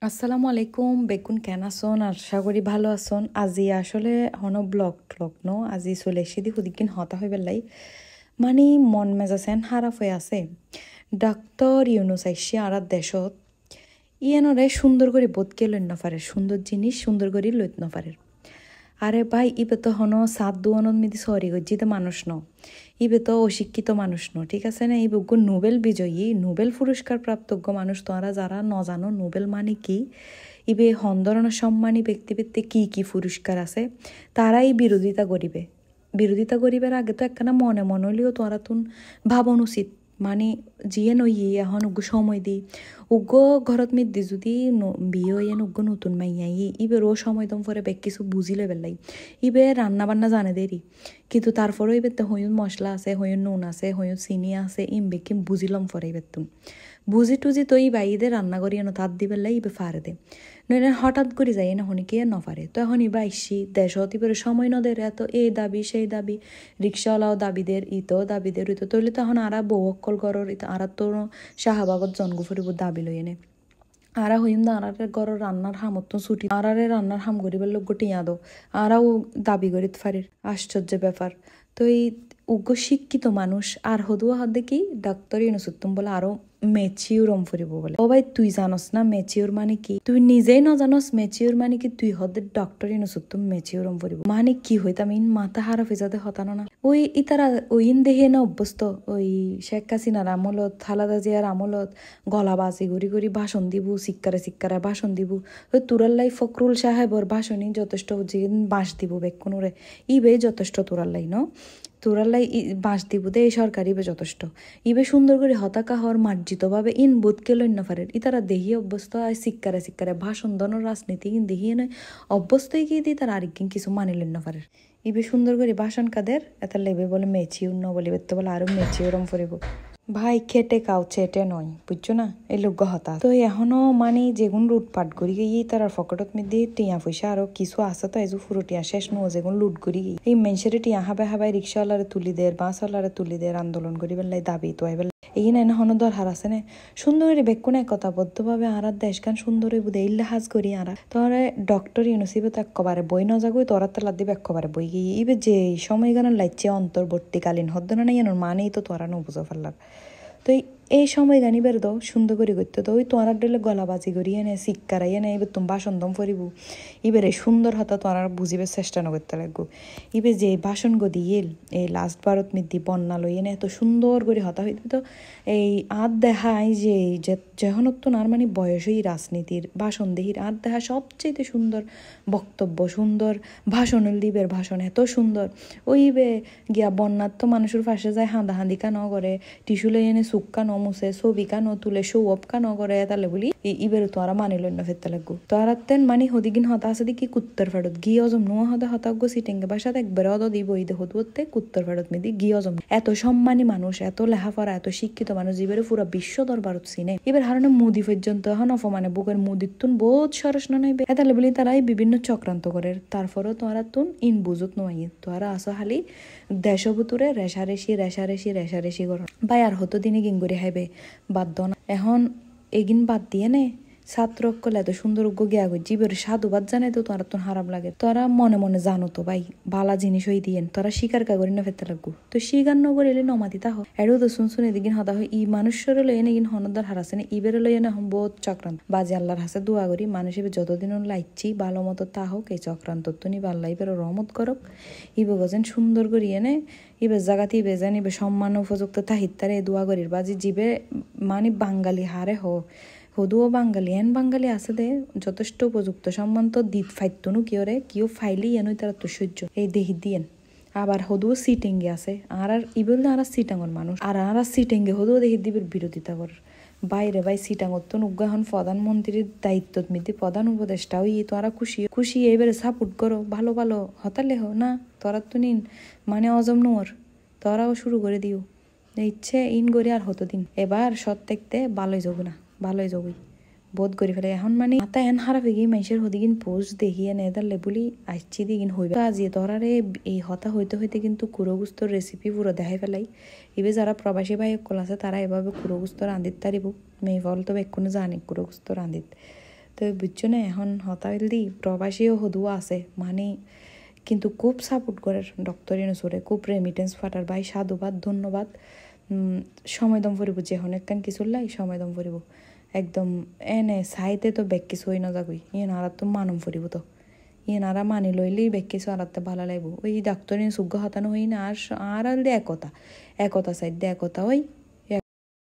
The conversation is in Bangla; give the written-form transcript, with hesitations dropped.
আসসালামু আলাইকুম বেগুন কেন আসন আশা করি ভালো আসন আজি আসলে হন ব্লগ ট্লগ ন আজি চলে এসে দি হুদিকিন হতা হয়ে বেলাই মানে মন মেজাজেন খারাপ হয়ে আছে ডাক্তার ইউনুস আইসি আর দেশত ইয়ানরে সুন্দর করে বোধকে লইন নফারে সুন্দর জিনিস সুন্দর করে লইত নফারে আরে ভাই ইবে তো হন সাত দুয়ানত মিদি সরি গজ্জিতে মানুষ ন ইবে তো অশিক্ষিত মানুষ ন ঠিক আছে না ইবে নোবেল বিজয়ী নোবেল পুরস্কার প্রাপ্তজ্ঞ মানুষ তোরা যারা ন জানো নোবেল মানে কি ইবে হন্দরণ সম্মানী ব্যক্তি কি কি পুরস্কার আছে তারাই বিরোধিতা করিবার আগে তো একখানা মনে মনে হইলেও তোরা তুন ভাবন উচিত মানে যিয়ে নই এখন উগ্র সময় দি উগ্র ঘরত মিদ্দি যদি বিয়ে হইয়ে উগ্র নতুন মাইয়াই ইবে রো সময় দম পরে বেগ কিছু বুঝিলে বেলাই ইবে রান্না বান্না জানে দেরি কিন্তু তারপরেও ইবে তো হইন মশলা আছে হইন নুন আছে হইন চিনি আছে ইমবে কিম বুঝিলাম পরে ইবে তুম বুঝি টুজি তো এই বাইদে রান্না করি এনো তাত দিবে লাই ইবে ফারে দে নইলে হঠাৎ করে যাই না হনি কে নফারে তো এখন ইবা আইসি দেশত ইবে সময় নদের এত এই দাবি সেই দাবি রিক্সাওয়ালাও দাবিদের ইতো দাবিদের ইতো তৈলে তো এখন আরা বউ অক্কল গরর ইতো আরা তো শাহবাগত জন্ম ফুরিব দাবি লই এনে আরা হইম না আরারে গরর রান্নার হামত তো ছুটি আরারে রান্নার হাম গরিবের লোক টিয়া দো আরাও দাবি করিত ফারির আশ্চর্য ব্যাপার তো এই উগ্র শিক্ষিত মানুষ আর হদুয়া হদে কি ডাক্তার ইউনুসুত্তম বলে আরো মেচিউর ফুরিব বলে ও ভাই তুই জানস না মেচিউর মানে কি তুই নিজেই ন জানস মেচিউর মানে কি তুই হদে ডক্টর ইউনুসুত্তম মেচিউর ফুরিব মানে কি হইতাম ইন মাথা হারা ফিজাতে হতানো না ওই ইতারা ওইন দেহে না অভ্যস্ত ওই শেখ হাসিনার আমলত খালেদা জিয়ার আমলত গলাবাজি গড়ি গড়ি ভাষণ দিব সিক্কারে ভাষণ দিব ওই তুরাল্লাই ফখরুল সাহেবর ভাষণই যথেষ্ট যে বাস দিব বেকুনুরে ইবে যথেষ্ট তুরাল্লাই ন তোরালাই বাঁশ দিব দে এই সরকার ইবে যথেষ্ট ইবে সুন্দর করে হতাকা হওয়ার মার্জিতভাবে ইন বোধকে লইন্য ফারের ইতারা দেহি অভ্যস্ত হয় সিক্কারে ভাষণ দনের রাজনীতি কিন দেহিয়ে নয় অভ্যস্তই গিয়ে দিয়ে তারা আরেকদিন কিছু মানি লইন্য ফারের ইবে সুন্দর করে ভাষণ কাদের এটা লেবে বলে মেচি উন্ন বলিবে তো বলে আরো মেচি ওরম ফরিব ভাই খেটে কাউ চেটে নয় বুঝছো না এই লোক হতা তো এখনো মানে যেগুন লুটপাট করি গিয়ে তার ফকটত মধ্যে টিয়া পয়সা আরো কিছু আছে তো এজু ফুরো টিয়া শেষ নো যেগুন লুট করি গিয়ে এই মেনসের টিয়া হাবাই রিক্সাওয়ালারে তুলি দের বাসওয়ালারে তুলি দের আন্দোলন করি বেলাই দাবি তো এবার এই না হন দরকার আছে না সুন্দর করে বেকুন এক কথাবদ্ধভাবে আরার দেশগান সুন্দর বুধে ইল্লাহাজ করি আরা তোরা ডক্টর ইউনুসিবে তো একবারে বই ন যাগুই তোরা তেলা দিবে একবারে বই গিয়ে ইবে যে সময় গান লাইছে অন্তর্বর্তীকালীন হদ্দ না নাই মানেই তো তোরা নো বুঝো ফেললার তো এই সময় গানি বের দাও সুন্দর করে করতে তো ওই তোমার ডেলে গলাবাজি করি এনে শিক্ষারাই এনে এবার তুমি বাসন দম ফরিব এবারে সুন্দর হতা তোমার বুঝিবার চেষ্টা না করতে লাগবো এবার যে বাসন গদি এল এই লাস্ট ভারত মিদি বন্যা লই এনে এত সুন্দর করে হতা হইতে তো এই আদ দেখায় যে যখন তো নার মানে বয়সই রাজনীতির ভাষণ দেহির আদ দেখা সবচেয়ে সুন্দর বক্তব্য সুন্দর ভাষণ দিবের ভাষণ এত সুন্দর ওই গিয়া বন্যার তো মানুষের পাশে যায় হাঁদাহাঁদি কানো করে টিস্যু লই এনে সুক্কা ন মুছে ছবি কানো তুলে শো অপ কানো করে তাহলে বলি ইবের তোরা মানি লইন ফেরতে লাগবো তোরা তেন মানে হদিগিন হতা আছে দেখি কুত্তর ফেরত গিয়ে অজম নোয়া হতা হতাগ্য সিটেঙ্গে বাসাত একবারে অদ দিব এই দেহ হতে কুত্তর ফেরত মেদি গিয়ে অজম এত সম্মানী মানুষ এত লেখাপড়া এত শিক্ষিত মানুষ এবারে পুরো বিশ্ব দরবারত চিনে এবার হারণে মুদি পর্যন্ত এখন অপমানে বুকের মুদির তুন বহুত সরস নাইবে এতালে বলি তারাই বিভিন্ন চক্রান্ত করে তারপরও তোরা তুন ইন বুঝত নয় তোরা আসো খালি দেশভুতুরে রেশারেশি কর ভাই আর হতো দিনে গিঙ্গুরি হাইবে বাদ না এখন এগিন বাদ দিয়ে নে ছাত্র কলে এত সুন্দর গিয়া গই জীবের সাধুবাদ জানাই তো তোরা তোর হারাম লাগে তোরা মনে মনে জানো তো ভাই বালা জিনিস হই দিয়েন তোরা শিকার কা করি না ফেরতে লাগবো তো শিকার ন করিলে নমাতি তাহ এড়ো তো শুন এদিন হতা হয় ই মানুষের লই এনে গিন হনদার হারাছে না ইবের লই এনে হম বহুত চক্রান্ত বাজে আল্লাহর হাসে দোয়া করি মানুষ এবার যতদিন লাইচ্ছি ভালো মতো তা হোক এই চক্রান্ত তো নিবা আল্লাহ এবার রহমত করক ইবে গজেন সুন্দর করি এনে ইবে জাগাতে ইবে যেন ইবে সম্মান উপযুক্ত তাহিত্যারে দোয়া করির বাজি জিবে মানে বাঙালি হারে হদুও বাঙালি এন বাঙালি আছে দে যথেষ্ট উপযুক্ত সম্মান তো দিত ফাইতুনু কিয় ফাইলি এনই তারা তো সহ্য এই দেহি দিয়েন আবার হদুও সিটেঙ্গে আছে আর ইবল আর সিটাঙ্গর মানুষ আর সিটেঙ্গে হদুও দেহি দিবের বিরোধিতা কর বাইরে ভাই সিটাঙ্গর তো নুগাহন প্রধানমন্ত্রীর দায়িত্ব মিতি প্রধান উপদেষ্টাও তোরা খুশি এইবারে সাপোর্ট করো ভালো হতালে হো না তোরা তো নিন মানে অজম নোর তোরাও শুরু করে দিও ইচ্ছে ইন করে আর হতো দিন এবার সৎ দেখতে ভালোই যাবই বোধ করি ফেলে এখন মানে মাথা এন হারা ফেগি মানুষের হদিগিন পোস্ট দেখিয়ে নেদার লেবুলি আসছি দিগিন হইবে আজি ধরারে এই হতা হইতে কিন্তু কুরোগুস্তর রেসিপি পুরো দেখাই ফেলাই এবে যারা প্রবাসী ভাই কল আছে তারা এভাবে কুরোগুস্ত রান্ধিত তারিব মেয়ে ফল তো এক্ষুনি জানি কুরোগুস্ত রান্ধিত তো বুঝছো না এখন হতা হইলি প্রবাসীও হদুয়া আছে মানে কিন্তু খুব সাপোর্ট করে ডক্টর ইনুসরে খুব রেমিটেন্স ফাটার ভাই সাধুবাদ ধন্যবাদ সময় দম ফুরিব যে অনেক কান কিছু লাই সময় দম ফুরিব একদম এনে সাইতে তো বেগ কিছু হই না যাগুই ইয়ে নারা তো মানম ফুরিব তো ইয়ে নারা মানি লইলি বেগ কিছু আলাদা ভালো লাগবো ওই ডাক্তার সুগ্গ হতানো হই না আর আর একতা একতা সাইড একতা ওই